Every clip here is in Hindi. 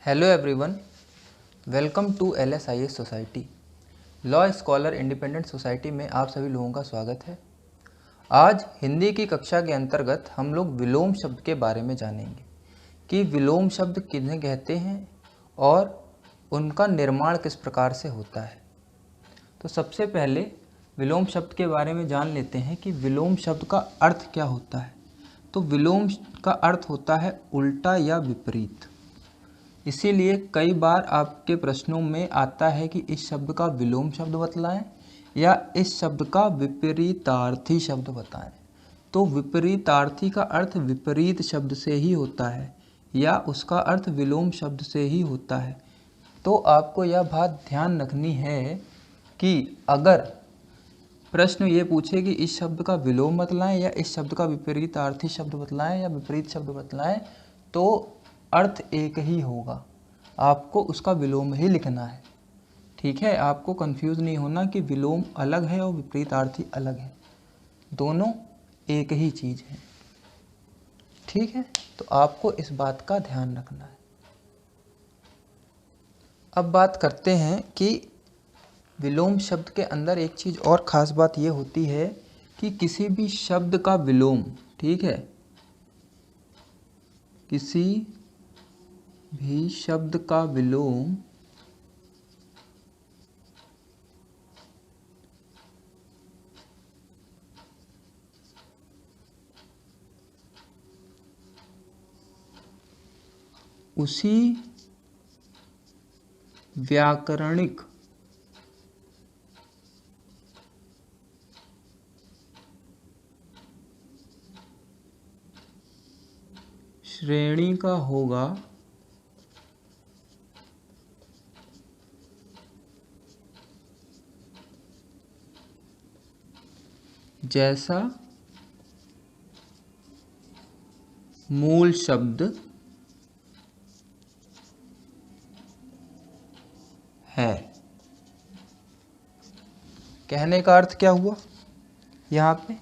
Hello everyone, welcome to LSIS society law scholar independent society में आप सभी लोगों का स्वागत है। आज हिंदी की कक्षा के अंतर्गत हम लोग विलोम शब्द के बारे में जानेंगे कि विलोम शब्द किन्हें कहते हैं और उनका निर्माण किस प्रकार से होता है। तो सबसे पहले विलोम शब्द के बारे में जान लेते हैं कि विलोम शब्द का अर्थ क्या होता है। तो विलोम का अर्थ होता है उल्टा या विपरीत। इसीलिए कई बार आपके प्रश्नों में आता है कि इस शब्द का विलोम शब्द बतलाएं या इस शब्द का विपरीतार्थी शब्द बताएं। तो विपरीतार्थी का अर्थ विपरीत शब्द से ही होता है या उसका अर्थ विलोम शब्द से ही होता है। तो आपको यह बात ध्यान रखनी है कि अगर प्रश्न ये पूछे कि इस शब्द का विलोम बतलाएं या इस शब्द का विपरीतार्थी शब्द बतलाएं या विपरीत शब्द बतलाएं, तो अर्थ एक ही होगा। आपको उसका विलोम ही लिखना है। ठीक है, आपको कंफ्यूज नहीं होना कि विलोम अलग है और विपरीतार्थी अलग है, दोनों एक ही चीज़ है। ठीक है, तो आपको इस बात का ध्यान रखना है। अब बात करते हैं कि विलोम शब्द के अंदर एक चीज़ और ख़ास बात ये होती है कि किसी भी शब्द का विलोम, ठीक है, किसी भी शब्द का विलोम उसी व्याकरणिक श्रेणी का होगा जैसा मूल शब्द है। कहने का अर्थ क्या हुआ यहाँ पे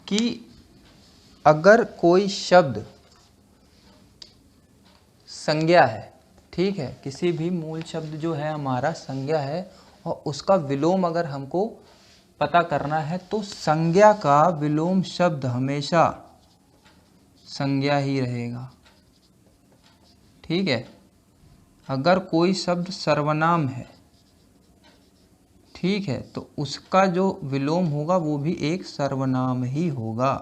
कि अगर कोई शब्द संज्ञा है, ठीक है, किसी भी मूल शब्द जो है हमारा संज्ञा है और उसका विलोम अगर हमको पता करना है तो संज्ञा का विलोम शब्द हमेशा संज्ञा ही रहेगा। ठीक है, अगर कोई शब्द सर्वनाम है, ठीक है, तो उसका जो विलोम होगा वो भी एक सर्वनाम ही होगा।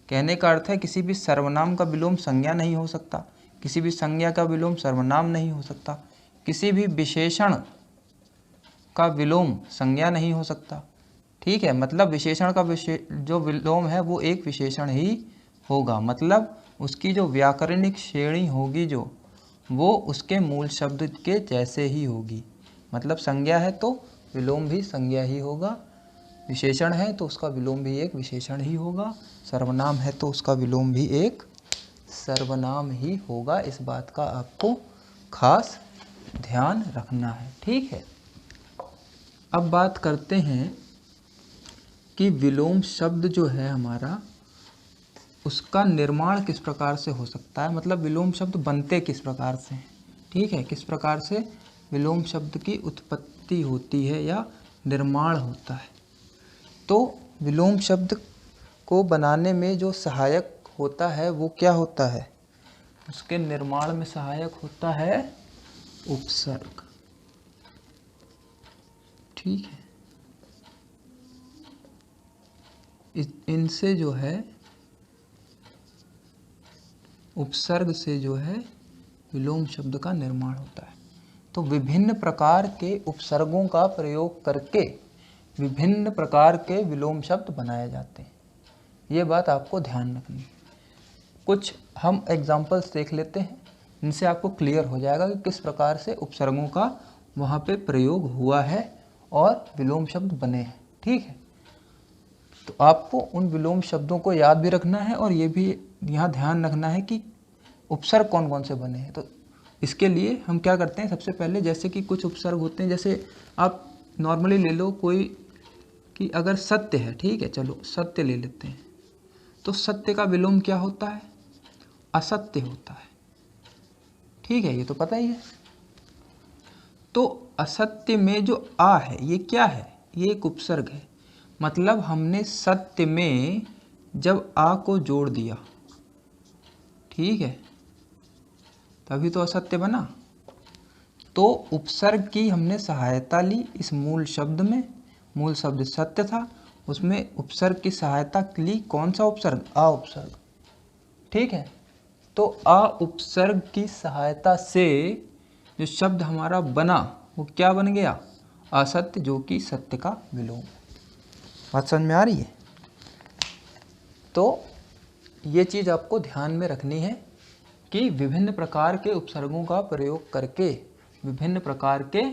कहने का अर्थ है किसी भी सर्वनाम का विलोम संज्ञा नहीं हो सकता, किसी भी संज्ञा का विलोम सर्वनाम नहीं हो सकता, किसी भी विशेषण का विलोम संज्ञा नहीं हो सकता। ठीक है, मतलब विशेषण का जो विलोम है वो एक विशेषण ही होगा। मतलब उसकी जो व्याकरणिक श्रेणी होगी जो वो उसके मूल शब्द के जैसे ही होगी। मतलब संज्ञा है तो विलोम भी संज्ञा ही होगा, विशेषण है तो उसका विलोम भी एक विशेषण ही होगा, सर्वनाम है तो उसका विलोम भी एक सर्वनाम ही होगा। इस बात का आपको खास ध्यान रखना है। ठीक है, अब बात करते हैं कि विलोम शब्द जो है हमारा उसका निर्माण किस प्रकार से हो सकता है। मतलब विलोम शब्द बनते किस प्रकार से हैं। ठीक है, किस प्रकार से विलोम शब्द की उत्पत्ति होती है या निर्माण होता है। तो विलोम शब्द को बनाने में जो सहायक होता है वो क्या होता है, उसके निर्माण में सहायक होता है उपसर्ग। ठीक है, इनसे जो है उपसर्ग से जो है विलोम शब्द का निर्माण होता है। तो विभिन्न प्रकार के उपसर्गों का प्रयोग करके विभिन्न प्रकार के विलोम शब्द बनाए जाते हैं। ये बात आपको ध्यान रखनी है। कुछ हम एग्जाम्पल्स देख लेते हैं, इनसे आपको क्लियर हो जाएगा कि किस प्रकार से उपसर्गों का वहाँ पे प्रयोग हुआ है और विलोम शब्द बने हैं। ठीक है, तो आपको उन विलोम शब्दों को याद भी रखना है और ये भी यहाँ ध्यान रखना है कि उपसर्ग कौन कौन से बने हैं। तो इसके लिए हम क्या करते हैं, सबसे पहले जैसे कि कुछ उपसर्ग होते हैं, जैसे आप नॉर्मली ले लो कोई कि अगर सत्य है, ठीक है, चलो सत्य ले लेते हैं, तो सत्य का विलोम क्या होता है, असत्य होता है। ठीक है, ये तो पता ही है। तो असत्य में जो आ है ये क्या है, ये एक उपसर्ग है। मतलब हमने सत्य में जब आ को जोड़ दिया, ठीक है, तभी तो असत्य बना। तो उपसर्ग की हमने सहायता ली इस मूल शब्द में। मूल शब्द सत्य था, उसमें उपसर्ग की सहायता ली। कौन सा उपसर्ग? आ उपसर्ग, ठीक है। तो आ उपसर्ग की सहायता से जो शब्द हमारा बना वो क्या बन गया? असत्य, जो कि सत्य का विलोम। बात समझ में आ रही है? तो ये चीज़ आपको ध्यान में रखनी है कि विभिन्न प्रकार के उपसर्गों का प्रयोग करके विभिन्न प्रकार के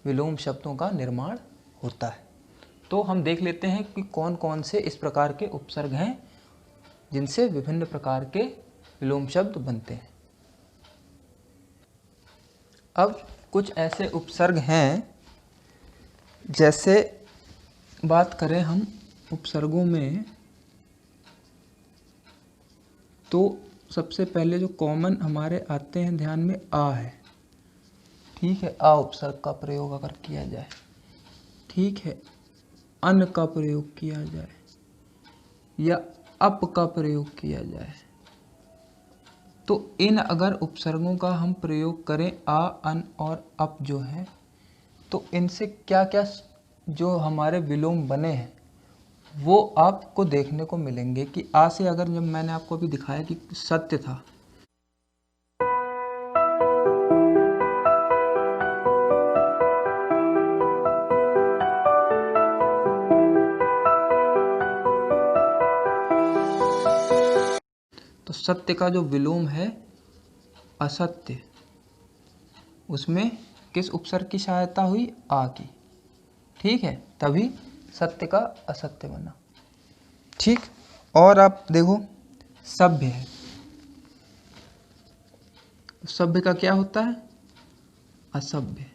विलोम शब्दों का निर्माण होता है। तो हम देख लेते हैं कि कौन कौन से इस प्रकार के उपसर्ग हैं जिनसे विभिन्न प्रकार के विलोम शब्द बनते हैं। अब कुछ ऐसे उपसर्ग हैं, जैसे बात करें हम उपसर्गों में, तो सबसे पहले जो कॉमन हमारे आते हैं ध्यान में आ है, ठीक है। आ उपसर्ग का प्रयोग अगर किया जाए, ठीक है, अन का प्रयोग किया जाए या अप का प्रयोग किया जाए, तो इन अगर उपसर्गों का हम प्रयोग करें आ, अन और अप जो है, तो इनसे क्या क्या जो हमारे विलोम बने हैं वो आपको देखने को मिलेंगे। कि आ से अगर, जब मैंने आपको अभी दिखाया कि सत्य था, तो सत्य का जो विलोम है असत्य, उसमें किस उपसर्ग की सहायता हुई? आ की, ठीक है, तभी सत्य का असत्य बना, ठीक। और आप देखो सभ्य है, सभ्य का क्या होता है? असभ्य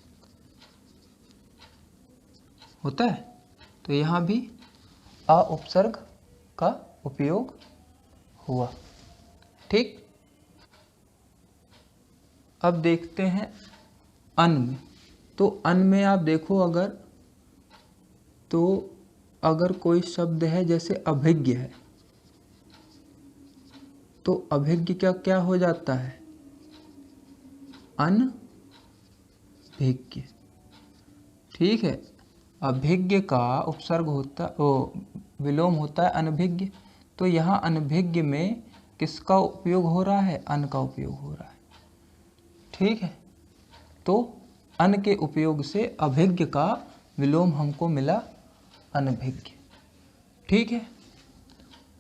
होता है। तो यहाँ भी आ उपसर्ग का उपयोग हुआ, ठीक। अब देखते हैं अन में। तो अन में आप देखो अगर, तो अगर कोई शब्द है जैसे अभिज्ञ है, तो अभिज्ञ क्या क्या हो जाता है? अनभिज्ञ, ठीक है। अभिज्ञ का उपसर्ग होता, विलोम होता है अनभिज्ञ। तो यहाँ अनभिज्ञ में किसका उपयोग हो रहा है? अन का उपयोग हो रहा है, ठीक है। तो अन के उपयोग से अभिज्ञ का विलोम हमको मिला अनभिज्ञ, ठीक है।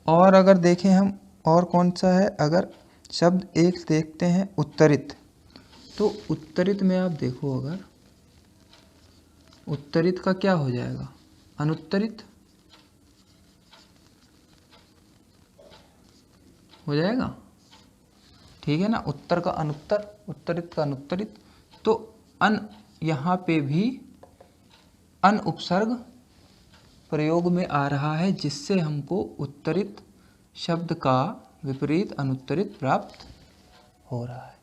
और अगर देखें हम, और कौन सा है, अगर शब्द एक देखते हैं उत्तरित, तो उत्तरित में आप देखो, अगर उत्तरित का क्या हो जाएगा? अनुत्तरित हो जाएगा, ठीक है ना। उत्तर का अनुत्तर, उत्तरित का अनुत्तरित। तो अन, यहाँ पे भी अन उपसर्ग प्रयोग में आ रहा है, जिससे हमको उत्तरित शब्द का विपरीत अनुत्तरित प्राप्त हो रहा है।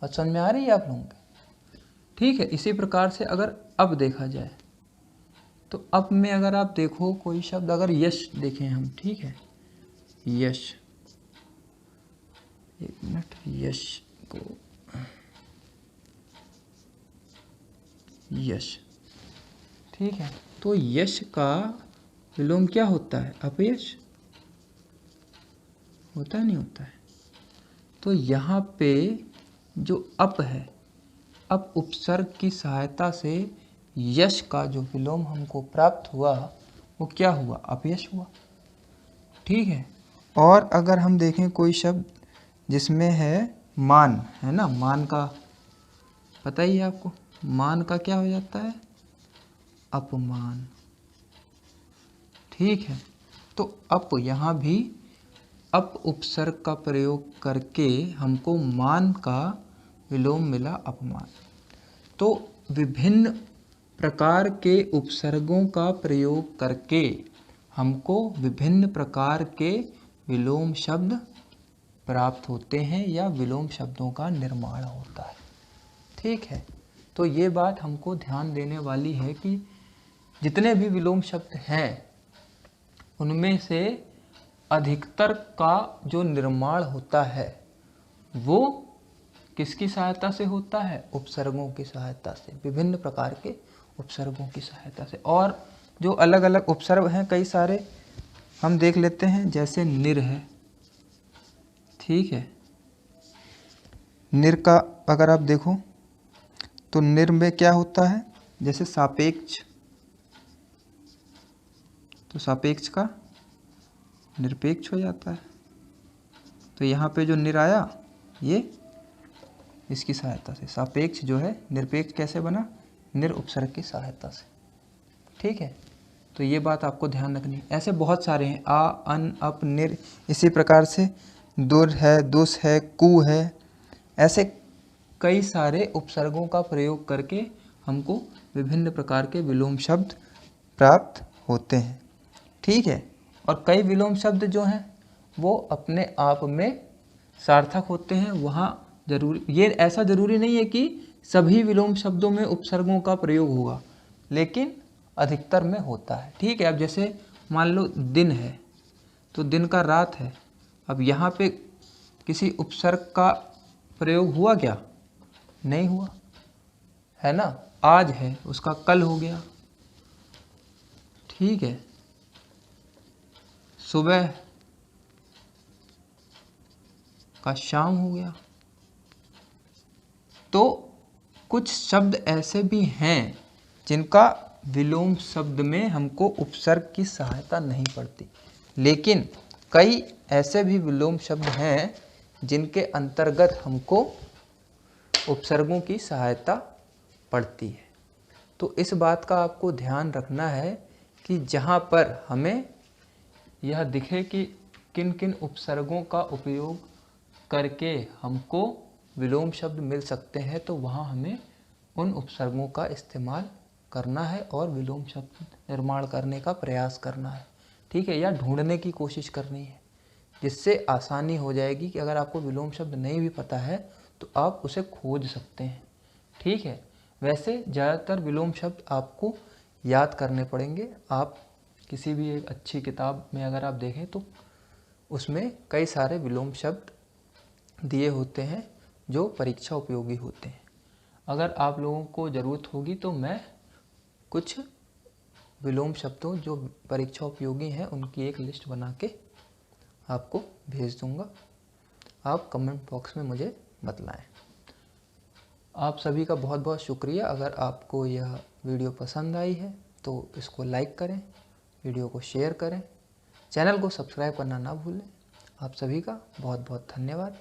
और समझ में आ रही है आप लोगों के? ठीक है। इसी प्रकार से अगर अब देखा जाए, तो अब में अगर आप देखो कोई शब्द, अगर यश देखें हम, ठीक है, यश, एक मिनट, यश को, यश, ठीक है। तो यश का विलोम क्या होता है? अपयश होता है, नहीं होता है? तो यहाँ पे जो अप है, अप उपसर्ग की सहायता से यश का जो विलोम हमको प्राप्त हुआ वो क्या हुआ? अपयश हुआ, ठीक है। और अगर हम देखें कोई शब्द जिसमें है मान, है ना, मान का पता ही है आपको, मान का क्या हो जाता है? अपमान, ठीक है। तो अप, यहाँ भी अप उपसर्ग का प्रयोग करके हमको मान का विलोम मिला अपमान। तो विभिन्न प्रकार के उपसर्गों का प्रयोग करके हमको विभिन्न प्रकार के विलोम शब्द प्राप्त होते हैं या विलोम शब्दों का निर्माण होता है। ठीक है, तो ये बात हमको ध्यान देने वाली है कि जितने भी विलोम शब्द हैं उनमें से अधिकतर का जो निर्माण होता है वो किसकी सहायता से होता है? उपसर्गों की सहायता से, विभिन्न प्रकार के उपसर्गों की सहायता से। और जो अलग अलग उपसर्ग हैं कई सारे हम देख लेते हैं, जैसे निर है। ठीक है, निर का अगर आप देखो तो निर में क्या होता है, जैसे सापेक्ष, तो सापेक्ष का निरपेक्ष हो जाता है। तो यहाँ पे जो निर आया ये इसकी सहायता से, सापेक्ष जो है निरपेक्ष कैसे बना? निर उपसर्ग की सहायता से। ठीक है, तो ये बात आपको ध्यान रखनी है। ऐसे बहुत सारे हैं, आ, अन, अप, निर, इसी प्रकार से दुर है, दुस है, कु है। ऐसे कई सारे उपसर्गों का प्रयोग करके हमको विभिन्न प्रकार के विलोम शब्द प्राप्त होते हैं। ठीक है, और कई विलोम शब्द जो हैं वो अपने आप में सार्थक होते हैं। वहाँ जरूरी, ये ऐसा जरूरी नहीं है कि सभी विलोम शब्दों में उपसर्गों का प्रयोग होगा, लेकिन अधिकतर में होता है। ठीक है, अब जैसे मान लो दिन है, तो दिन का रात है। अब यहाँ पे किसी उपसर्ग का प्रयोग हुआ क्या? नहीं हुआ, है ना। आज है, उसका कल हो गया। ठीक है, सुबह का शाम हो गया। तो कुछ शब्द ऐसे भी हैं जिनका विलोम शब्द में हमको उपसर्ग की सहायता नहीं पड़ती, लेकिन कई ऐसे भी विलोम शब्द हैं जिनके अंतर्गत हमको उपसर्गों की सहायता पड़ती है। तो इस बात का आपको ध्यान रखना है कि जहाँ पर हमें यह दिखे कि किन किन उपसर्गों का उपयोग करके हमको विलोम शब्द मिल सकते हैं, तो वहाँ हमें उन उपसर्गों का इस्तेमाल करना है और विलोम शब्द निर्माण करने का प्रयास करना है। ठीक है, या ढूंढने की कोशिश करनी है, जिससे आसानी हो जाएगी कि अगर आपको विलोम शब्द नहीं भी पता है तो आप उसे खोज सकते हैं। ठीक है, वैसे ज़्यादातर विलोम शब्द आपको याद करने पड़ेंगे। आप किसी भी एक अच्छी किताब में अगर आप देखें तो उसमें कई सारे विलोम शब्द दिए होते हैं जो परीक्षा उपयोगी होते हैं। अगर आप लोगों को ज़रूरत होगी तो मैं कुछ विलोम शब्दों जो परीक्षा उपयोगी हैं उनकी एक लिस्ट बना के आपको भेज दूंगा। आप कमेंट बॉक्स में मुझे बतलाएं। आप सभी का बहुत बहुत शुक्रिया। अगर आपको यह वीडियो पसंद आई है तो इसको लाइक करें, वीडियो को शेयर करें, चैनल को सब्सक्राइब करना ना भूलें। आप सभी का बहुत बहुत धन्यवाद।